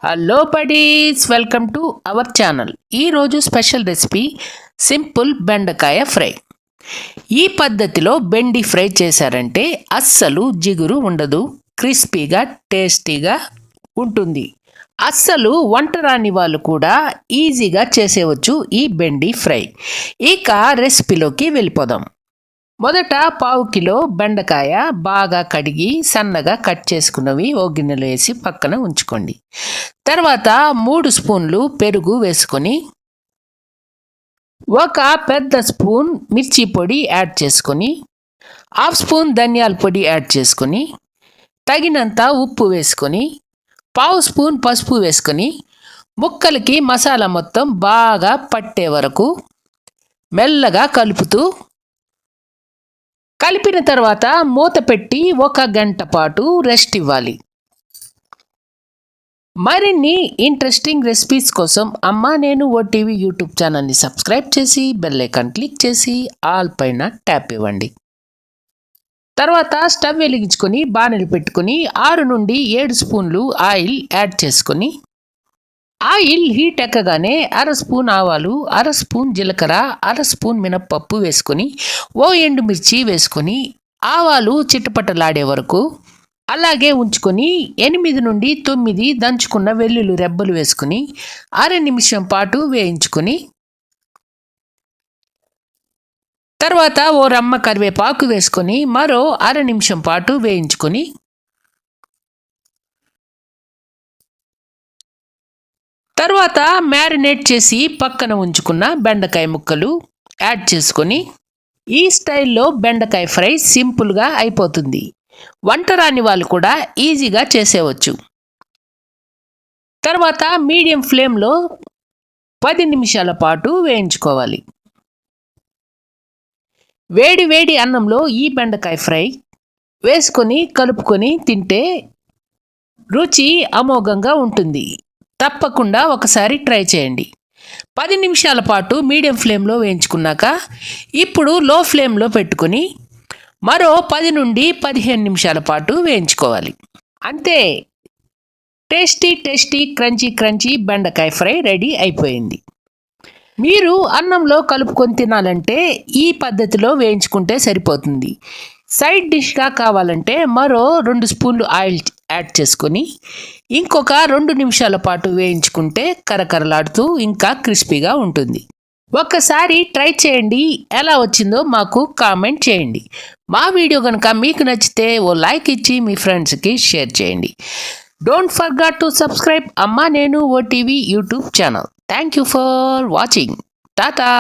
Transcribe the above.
Hello buddies, welcome to our channel. ఈరోజు special recipe simple బెండకాయ fry. ఈ పద్ధతిలో బెండి ఫ్రై చేశారంటే అస్సలు జిగురు ఉండదు, క్రిస్పీగా టేస్టీగా ఉంటుంది. అస్సలు వంట రాని వాళ్ళు కూడా ఈజీగా చేసేవచ్చు ఈ బెండి ఫ్రై. ఇక రెసిపీలోకి వెళ్ళిపోదాం. మొదట పావు కిలో బెండకాయ బాగా కడిగి సన్నగా కట్ చేసుకున్నవి ఓ గిన్నెలో వేసి పక్కన ఉంచుకోండి. తర్వాత 3 స్పూన్లు పెరుగు వేసుకొని, ఒక పెద్ద స్పూన్ మిర్చి పొడి యాడ్ చేసుకొని, హాఫ్ స్పూన్ ధనియాల పొడి యాడ్ చేసుకొని, తగినంత ఉప్పు వేసుకొని, పావు స్పూన్ పసుపు వేసుకొని, ముక్కలకి మసాలా మొత్తం బాగా పట్టే వరకు మెల్లగా కలిపిన తర్వాత మూత పెట్టి 1 గంట పాటు రెస్ట్ ఇవ్వాలి. మరిన్ని ఇంట్రెస్టింగ్ రెసిపీస్ కోసం అమ్మా నేను ఓటీవీ యూట్యూబ్ ఛానల్ని సబ్స్క్రైబ్ చేసి బెల్ ఐకాన్ క్లిక్ చేసి ఆల్ పైన ట్యాప్ ఇవ్వండి. తర్వాత స్టవ్ వెలిగించుకొని బాణలి పెట్టుకొని 6 నుండి 7 స్పూన్లు ఆయిల్ యాడ్ చేసుకొని, ఆయిల్ హీట్ ఎక్కగానే 1/2 స్పూన్ ఆవాలు, 1/2 స్పూన్ జీలకర్ర, 1/2 స్పూన్ మినప్పప్పు వేసుకొని, ఓ ఎండుమిర్చి వేసుకొని ఆవాలు చిటపటలాడే వరకు అలాగే ఉంచుకొని 8 నుండి 9 దంచుకున్న వెల్లుల్లి రెబ్బలు వేసుకొని అర నిమిషం పాటు వేయించుకొని, తర్వాత ఓ రమ్మ కరివేపాకు వేసుకొని మరో అర నిమిషం పాటు వేయించుకొని, తర్వాత మ్యారినేట్ చేసి పక్కన ఉంచుకున్న బెండకాయ ముక్కలు యాడ్ చేసుకొని, ఈ స్టైల్లో బెండకాయ ఫ్రై సింపుల్గా అయిపోతుంది. వంట రాని వాళ్ళు కూడా ఈజీగా చేసేవచ్చు. తర్వాత మీడియం ఫ్లేమ్లో 10 నిమిషాల పాటు వేయించుకోవాలి. వేడి వేడి అన్నంలో ఈ బెండకాయ ఫ్రై వేసుకొని కలుపుకొని తింటే రుచి అమోఘంగా ఉంటుంది. తప్పకుండా ఒకసారి ట్రై చేయండి. 10 నిమిషాల పాటు మీడియం ఫ్లేమ్లో వేయించుకున్నాక ఇప్పుడు లో ఫ్లేమ్లో పెట్టుకొని మరో 10 నుండి 15 నిమిషాల పాటు వేయించుకోవాలి. అంతే, టేస్టీ క్రంచీ బెండకాయ ఫ్రై రెడీ అయిపోయింది. మీరు అన్నంలో కలుపుకొని తినాలంటే ఈ పద్ధతిలో వేయించుకుంటే సరిపోతుంది. సైడ్ డిష్గా కావాలంటే మరో 2 స్పూన్లు ఆయిల్ యాడ్ చేసుకొని ఇంకొక 2 నిమిషాల పాటు వేయించుకుంటే కరకరలాడుతూ ఇంకా క్రిస్పీగా ఉంటుంది. ఒక్కసారి ట్రై చేయండి, ఎలా వచ్చిందో మాకు కామెంట్ చేయండి. మా వీడియో కనుక మీకు నచ్చితే ఓ లైక్ ఇచ్చి మీ ఫ్రెండ్స్కి షేర్ చేయండి. డోంట్ ఫర్గెట్ టు సబ్స్క్రైబ్ అమ్మా నేను OTV YouTube channel. Thank you for watching. Tata.